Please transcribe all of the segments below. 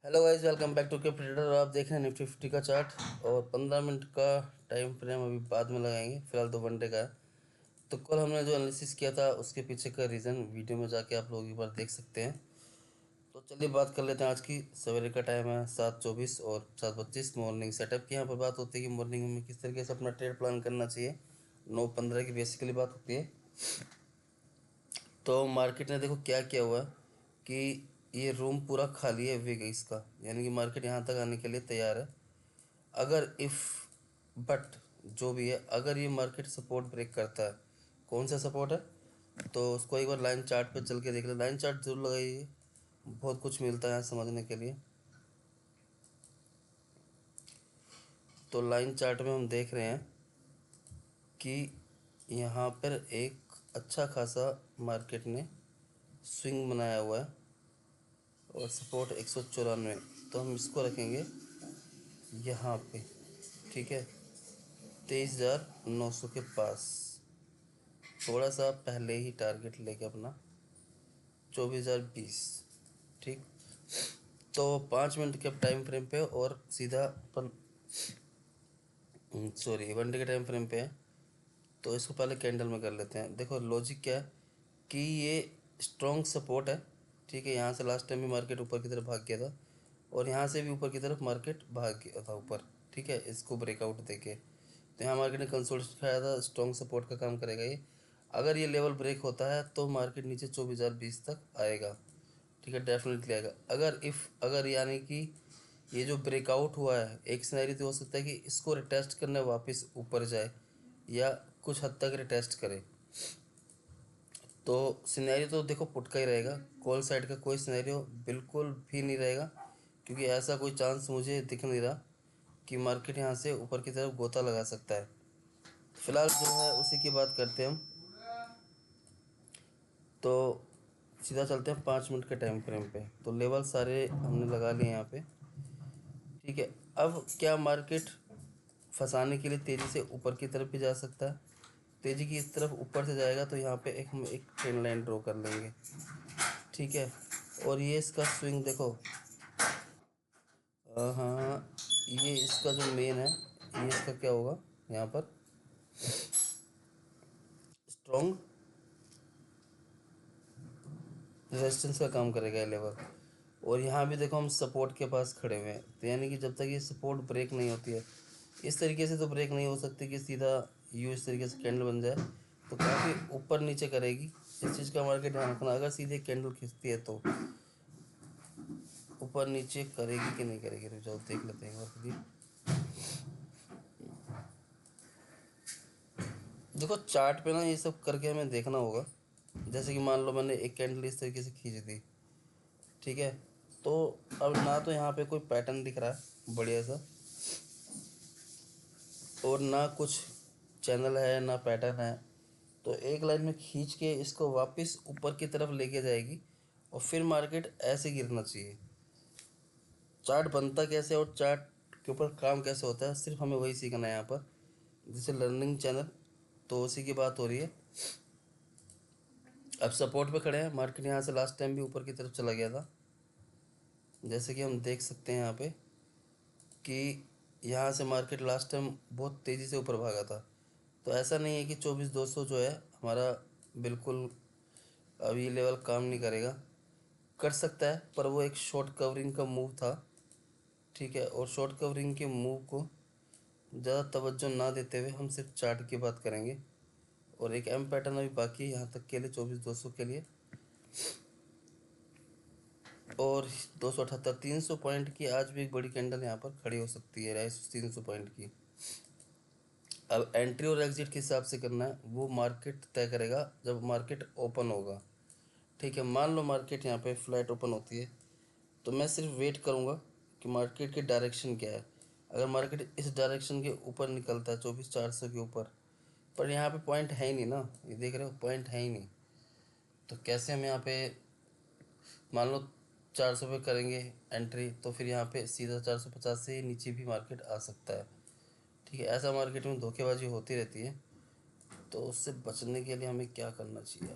Hello guys, welcome back to K Predator. और आप देख रहे हैं निफ्टी 50 का चार्ट और 15 मिनट का टाइम फ्रेम अभी बाद में लगाएंगे। फिलहाल तो वन डे का है। तो कल हमने जो एनालिसिस किया था उसके पीछे का रीज़न वीडियो में जाके आप लोग एक बार देख सकते हैं। तो चलिए बात कर लेते हैं। आज की सवेरे का टाइम है 7:24 और 7:25 मॉर्निंग सेटअप की यहाँ पर बात होती है कि मॉर्निंग में किस तरीके से अपना ट्रेड प्लान करना चाहिए। 9:15 की बेसिकली बात होती है। तो मार्केट ने देखो क्या किया हुआ है कि ये रूम पूरा खाली है विग इसका, यानी कि मार्केट यहाँ तक आने के लिए तैयार है। अगर इफ़ बट जो भी है, अगर ये मार्केट सपोर्ट ब्रेक करता है, कौन सा सपोर्ट है तो उसको एक बार लाइन चार्ट पे चल के देख ले। लाइन चार्ट जरूर लगाइए, बहुत कुछ मिलता है यहाँ समझने के लिए। तो लाइन चार्ट में हम देख रहे हैं कि यहाँ पर एक अच्छा खासा मार्केट ने स्विंग बनाया हुआ है और सपोर्ट 194। तो हम इसको रखेंगे यहाँ पे, ठीक है, 23,900 के पास। थोड़ा सा पहले ही टारगेट लेके अपना 24,020, ठीक। तो 5 मिनट के टाइम फ्रेम पे और सीधा अपन सॉरी वन डे के टाइम फ्रेम पे है। तो इसको पहले कैंडल में कर लेते हैं। देखो लॉजिक क्या है कि ये स्ट्रॉन्ग सपोर्ट है, ठीक है। यहाँ से लास्ट टाइम भी मार्केट ऊपर की तरफ भाग गया था और यहाँ से भी ऊपर की तरफ मार्केट भाग गया था ऊपर, ठीक है, इसको ब्रेकआउट देके। तो यहाँ मार्केट ने कंसोलिडेशन खाया था, स्ट्रॉन्ग सपोर्ट का काम करेगा ये। अगर ये लेवल ब्रेक होता है तो मार्केट नीचे 24,020 तक आएगा, ठीक है, डेफिनेटली आएगा। अगर यानी कि ये जो ब्रेकआउट हुआ है, एक सिनेरियो तो हो सकता है कि इसको रिटेस्ट करने वापस ऊपर जाए या कुछ हद तक रिटेस्ट करे। तो सिनेरियो तो देखो पुट का ही रहेगा, कॉल साइड का कोई सिनेरियो बिल्कुल भी नहीं रहेगा, क्योंकि ऐसा कोई चांस मुझे दिख नहीं रहा कि मार्केट यहाँ से ऊपर की तरफ गोता लगा सकता है। फिलहाल जो है उसी की बात करते हैं हम। तो सीधा चलते हैं 5 मिनट के टाइम फ्रेम पे। तो लेवल सारे हमने लगा लिए यहाँ पे, ठीक है। अब क्या मार्केट फंसाने के लिए तेज़ी से ऊपर की तरफ भी जा सकता है। तेज़ी की इस तरफ ऊपर से जाएगा तो यहाँ पे एक ट्रेन लाइन ड्रॉ कर लेंगे, ठीक है। और ये इसका स्विंग देखो, हाँ, ये इसका जो मेन है, ये इसका क्या होगा यहाँ पर, स्ट्रॉन्ग रेजिस्टेंस का काम करेगा ये लेवल। और यहाँ भी देखो हम सपोर्ट के पास खड़े हुए हैं, तो यानी कि जब तक ये सपोर्ट ब्रेक नहीं होती है, इस तरीके से तो ब्रेक नहीं हो सकती कि सीधा यू इस तरीके से कैंडल बन जाए, तो काफ़ी ऊपर नीचे करेगी। इस चीज़ का मार्केट ध्यान रखना। अगर सीधे कैंडल खींचती है तो ऊपर नीचे करेगी कि नहीं करेगी, रुक जाओ देख लेते हैं एक बार खुद ही। देखो चार्ट पे ना ये सब करके हमें देखना होगा। जैसे कि मान लो मैंने एक कैंडल इस तरीके से खींच दी, ठीक है। तो अब ना तो यहाँ पे कोई पैटर्न दिख रहा है बढ़िया सा, और ना कुछ चैनल है ना पैटर्न है। तो एक लाइन में खींच के इसको वापस ऊपर की तरफ लेके जाएगी और फिर मार्केट ऐसे गिरना चाहिए। चार्ट बनता कैसे और चार्ट के ऊपर काम कैसे होता है, सिर्फ हमें वही सीखना है यहाँ पर, जैसे लर्निंग चैनल। तो उसी की बात हो रही है। अब सपोर्ट पे खड़े हैं, मार्केट यहाँ से लास्ट टाइम भी ऊपर की तरफ चला गया था, जैसे कि हम देख सकते हैं यहाँ पे कि यहाँ से मार्केट लास्ट टाइम बहुत तेज़ी से ऊपर भागा था। तो ऐसा नहीं है कि 24,200 जो है हमारा बिल्कुल अभी लेवल काम नहीं करेगा, कर सकता है, पर वो एक शॉर्ट कवरिंग का मूव था, ठीक है। और शॉर्ट कवरिंग के मूव को ज़्यादा तवज्जो ना देते हुए हम सिर्फ चार्ट की बात करेंगे। और एक एम पैटर्न अभी बाकी है यहाँ तक के लिए 24,200 के लिए, और 278 300 पॉइंट की आज भी एक बड़ी कैंडल यहाँ पर खड़ी हो सकती है 300 पॉइंट की। अब एंट्री और एग्जिट किस हिसाब से करना है वो मार्केट तय करेगा जब मार्केट ओपन होगा, ठीक है। मान लो मार्केट यहाँ पे फ्लैट ओपन होती है तो मैं सिर्फ वेट करूँगा कि मार्केट की डायरेक्शन क्या है। अगर मार्केट इस डायरेक्शन के ऊपर निकलता है 24,400 के ऊपर, पर यहाँ पे पॉइंट है ही नहीं ना, ये देख रहे हो पॉइंट है ही नहीं, तो कैसे हम यहाँ पे मान लो 400 पे करेंगे एंट्री, तो फिर यहाँ पे सीधा 450 से नीचे भी मार्केट आ सकता है, ठीक है। ऐसा मार्केट में धोखेबाजी होती रहती है, तो उससे बचने के लिए हमें क्या करना चाहिए।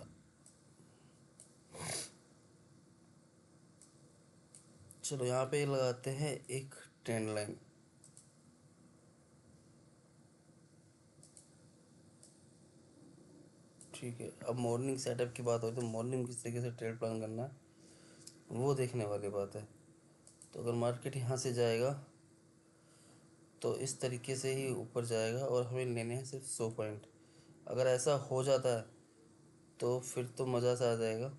चलो यहाँ पे लगाते हैं एक ट्रेंड लाइन। ठीक है, अब मॉर्निंग सेटअप की बात हो तो मॉर्निंग किस तरीके से ट्रेड प्लान करना है वो देखने वाली बात है। तो अगर मार्केट यहाँ से जाएगा तो इस तरीके से ही ऊपर जाएगा और हमें लेने हैं सिर्फ 100 पॉइंट। अगर ऐसा हो जाता है तो फिर तो मज़ा सा आ जाएगा,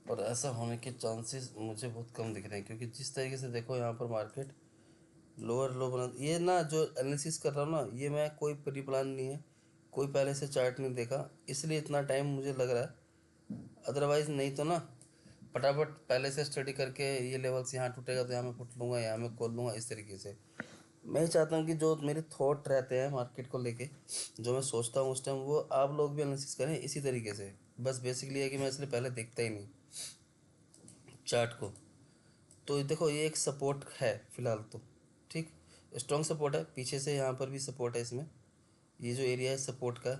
और ऐसा होने के चांसेस मुझे बहुत कम दिख रहे हैं, क्योंकि जिस तरीके से देखो यहाँ पर मार्केट लोअर लो बना, ये ना जो एनालिसिस कर रहा हूँ ना, ये मैं कोई प्री प्लान नहीं है, कोई पहले से चार्ट नहीं देखा, इसलिए इतना टाइम मुझे लग रहा है। अदरवाइज़ नहीं तो ना फटाफट पहले से स्टडी करके ये लेवल्स यहाँ टूटेगा तो यहाँ मैं पुट लूँगा, यहाँ मैं खोल लूँगा, इस तरीके से। मैं ही चाहता हूँ कि जो मेरे थॉट रहते हैं मार्केट को लेके, जो मैं सोचता हूँ उस टाइम, वो आप लोग भी एनालिसिस करें इसी तरीके से। बस बेसिकली है कि मैं इसलिए पहले देखता ही नहीं चार्ट को। तो ये देखो, ये एक सपोर्ट है फिलहाल तो, ठीक, स्ट्रॉन्ग सपोर्ट है, पीछे से यहाँ पर भी सपोर्ट है इसमें, ये जो एरिया है सपोर्ट का।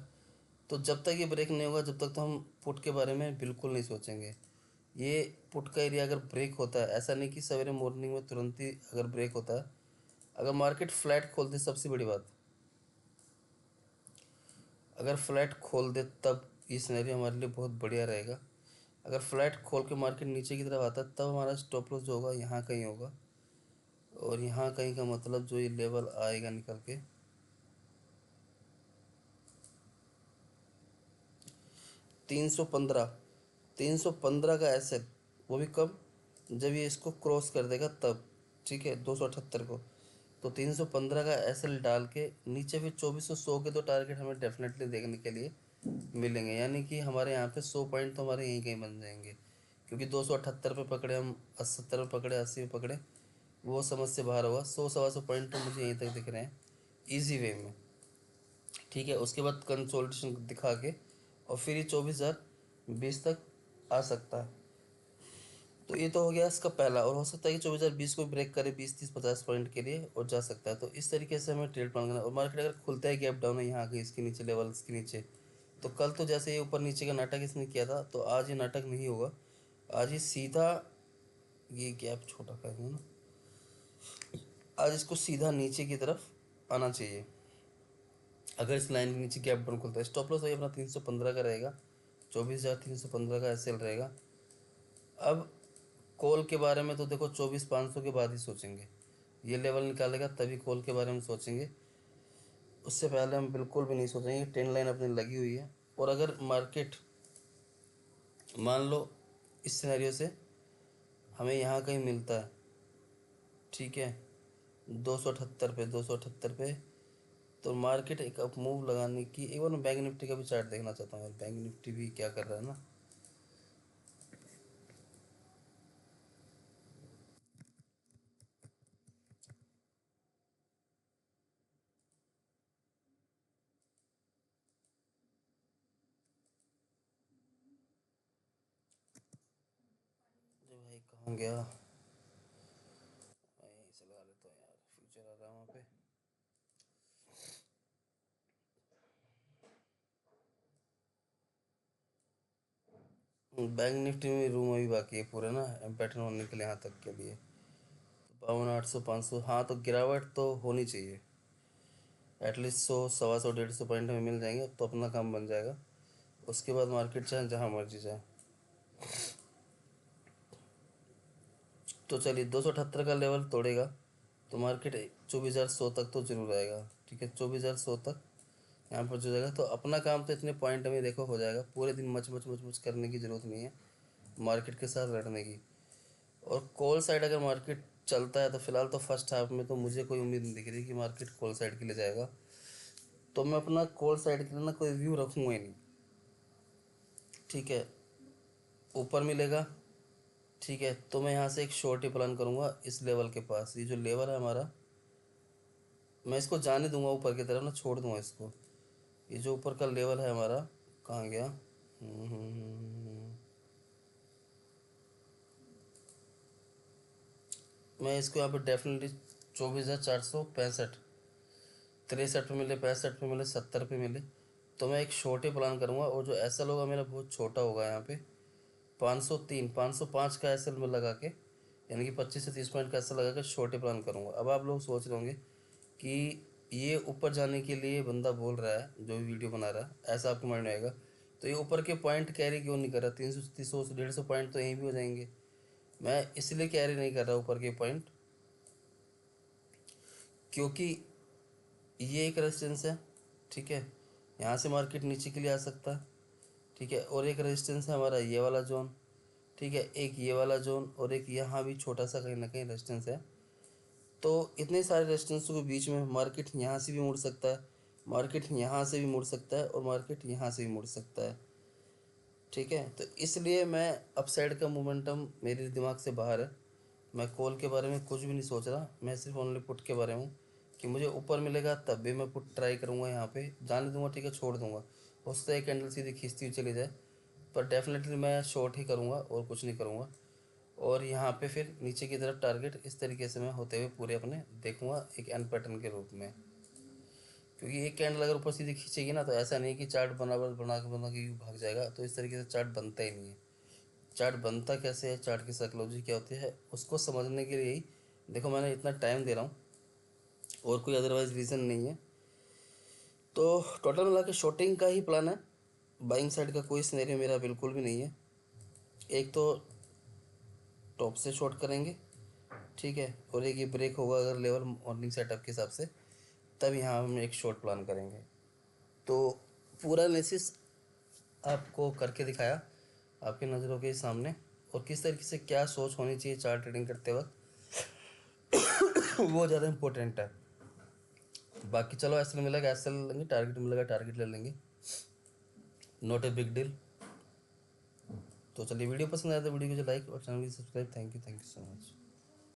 तो जब तक ये ब्रेक नहीं होगा जब तक तो हम पुट के बारे में बिल्कुल नहीं सोचेंगे। ये पुट का एरिया अगर ब्रेक होता है, ऐसा नहीं कि सवेरे मॉर्निंग में तुरंत ही अगर ब्रेक होता है, अगर मार्केट फ्लैट खोल दे, सबसे बड़ी बात, अगर फ्लैट खोल दे तब ये सिनेरियो हमारे लिए बहुत बढ़िया रहेगा। अगर फ्लैट खोल के मार्केट नीचे की तरफ आता है तब हमारा स्टॉप लॉस जो होगा यहाँ कहीं होगा, और यहाँ कहीं का मतलब जो ये लेवल आएगा निकल के 315, 315 का एसएल, वो भी कब, जब ये इसको क्रॉस कर देगा तब, ठीक है, 278 को। तो 315 का एसएल डाल के नीचे फिर 2400 के तो टारगेट हमें डेफिनेटली देखने के लिए मिलेंगे, यानी कि हमारे यहाँ पे 100 पॉइंट तो हमारे यहीं कहीं बन जाएंगे, क्योंकि 278 पे पकड़े हम, 70 पे पकड़े, 80 पे पकड़े, वो समझ से बाहर होगा। 100 सवा 100 पॉइंट तो मुझे यहीं तक दिख रहे हैं ईजी वे में। ठीक है, उसके बाद कंसोलिडेशन दिखा के और फिर ये 24,020 तक आ सकता है। तो ये तो हो गया इसका पहला, और हो सकता है कि 24,020 को ब्रेक करे 20, 30, 50 पॉइंट के लिए और जा सकता है। तो इस तरीके से हमें ट्रेड प्लान करना है। और मार्केट अगर खुलता है गैप डाउन है यहाँ के इसके नीचे, लेवल्स के नीचे, तो कल तो जैसे ये ऊपर नीचे का नाटक इसने किया था, तो आज ये नाटक नहीं होगा। आज ये सीधा, ये गैप छोटा कर दूँ ना, आज इसको सीधा नीचे की तरफ आना चाहिए। अगर इस लाइन के नीचे गैप डाउन खुलता है, स्टॉप लॉस वही अपना 315 का रहेगा, 24,315 का एसएल रहेगा। अब कॉल के बारे में तो देखो 24,500 के बाद ही सोचेंगे, ये लेवल निकालेगा तभी कॉल के बारे में सोचेंगे, उससे पहले हम बिल्कुल भी नहीं सोचेंगे। टेन लाइन अपनी लगी हुई है, और अगर मार्केट मान लो इस सिनेरियो से हमें यहाँ कहीं मिलता है, ठीक है, 278 पे, 278 पे, तो मार्केट एक अप मूव लगाने की, एक बार मैं बैंक निफ्टी का भी चार्ट देखना चाहता हूँ यार, बैंक निफ्टी भी क्या कर रहा है ना। जो भाई कहाँ गया, मैं यहीं से लगा लेता हूँ यार, फ्यूचर आ रहा है वहाँ पे। बैंक निफ्टी में रूम अभी बाकी है पूरे ना पैटर्न होने के लिए, यहाँ तक के लिए 52, 800, 500, हाँ, तो गिरावट तो होनी चाहिए, एटलीस्ट 100, 125, 150 पॉइंट हमें मिल जाएंगे तो अपना काम बन जाएगा। उसके बाद मार्केट चाहे जहाँ मर्जी जाए। तो चलिए 278 का लेवल तोड़ेगा तो मार्केट 24,100 तक तो जरूर आएगा, ठीक है, 24,100 तक यहाँ पर जो जाएगा तो अपना काम तो इतने पॉइंट में देखो हो जाएगा। पूरे दिन मच मच मच मच करने की ज़रूरत नहीं है मार्केट के साथ लड़ने की। और कॉल साइड अगर मार्केट चलता है तो फिलहाल तो फर्स्ट हाफ में तो मुझे कोई उम्मीद नहीं दिख रही कि मार्केट कॉल साइड के लिए जाएगा, तो मैं अपना कॉल साइड के लिए ना कोई व्यू रखूँगा ही नहीं। ठीक है, ऊपर मिलेगा, ठीक है, तो मैं यहाँ से एक शॉर्ट ही प्लान करूँगा इस लेवल के पास। ये जो लेवल है हमारा, मैं इसको जाने दूंगा ऊपर की तरफ ना, छोड़ दूंगा इसको। ये जो ऊपर का लेवल है हमारा, कहाँ गया, मैं इसको यहाँ पे डेफिनेटली 24,465, 63 पे मिले, 65 पे मिले, 70 पे मिले, तो मैं एक शॉर्ट ही प्लान करूँगा। और जो ऐसा होगा मेरा बहुत छोटा होगा यहाँ पे, 503 505 का एस एल में लगा के, यानी कि 25 से 30 पॉइंट का एस एल लगा के छोटे प्लान करूँगा। अब आप लोग सोच रहे होंगे कि ये ऊपर जाने के लिए बंदा बोल रहा है, जो भी वीडियो बना रहा है, ऐसा आपको माइंड में आएगा, तो ये ऊपर के पॉइंट कैरी क्यों नहीं कर रहा? 300 300 150 पॉइंट तो यहीं भी हो जाएंगे। मैं इसलिए कैरी नहीं कर रहा ऊपर के पॉइंट, क्योंकि ये एक रेजिस्टेंस है, ठीक है, यहाँ से मार्केट नीचे के लिए आ सकता है, ठीक है, और एक रेजिस्टेंस है हमारा ये वाला जोन, ठीक है, एक ये वाला जोन, और एक यहाँ भी छोटा सा कहीं ना कहीं रेजिस्टेंस है। तो इतने सारे रेजिस्टेंसों के बीच में मार्केट यहाँ से भी मुड़ सकता है, मार्केट यहाँ से भी मुड़ सकता है, और मार्केट यहाँ से भी मुड़ सकता है, ठीक है। तो इसलिए मैं अपसाइड का मोमेंटम मेरे दिमाग से बाहर है। मैं कॉल के बारे में कुछ भी नहीं सोच रहा, मैं सिर्फ ओनली पुट के बारे में हूँ कि मुझे ऊपर मिलेगा तब भी मैं पुट ट्राई करूँगा, यहाँ पे जाने दूंगा, ठीक है, छोड़ दूंगा। हो सकता है एक कैंडल सीधी खींचती हुई चली जाए, पर डेफिनेटली मैं शॉर्ट ही करूँगा और कुछ नहीं करूँगा। और यहाँ पे फिर नीचे की तरफ टारगेट इस तरीके से मैं होते हुए पूरे अपने देखूँगा एक एन पैटर्न के रूप में, क्योंकि एक कैंडल अगर ऊपर सीधी खींचेगी ना, तो ऐसा नहीं कि चार्ट बना के यूँ भाग जाएगा, तो इस तरीके से चार्ट बनता ही नहीं है। चार्ट बनता कैसे है, चार्ट की साइकोलॉजी क्या होती है, उसको समझने के लिए ही देखो मैंने इतना टाइम दे रहा हूँ, और कोई अदरवाइज रीज़न नहीं है। तो टोटल मिला के शॉर्टिंग का ही प्लान है, बाइंग साइड का कोई सिनेरियो मेरा बिल्कुल भी नहीं है। एक तो टॉप से शॉर्ट करेंगे, ठीक है, और एक ये ब्रेक होगा अगर लेवल मॉर्निंग सेटअप के हिसाब से, तब यहाँ हम एक शॉर्ट प्लान करेंगे। तो पूरा एनालिसिस आपको करके दिखाया आपकी नज़रों के सामने, और किस तरीके से क्या सोच होनी चाहिए चार्ट ट्रेडिंग करते वक्त वो ज़्यादा इम्पोर्टेंट है। बाकी चलो एस एल मिलेगा एस एल लेंगे, टारगेट मिलेगा टारगेट ले लेंगे, नॉट ए बिग डील। तो चलिए, वीडियो पसंद आया तो वीडियो को लाइक और चैनल को subscribe. Thank you so much.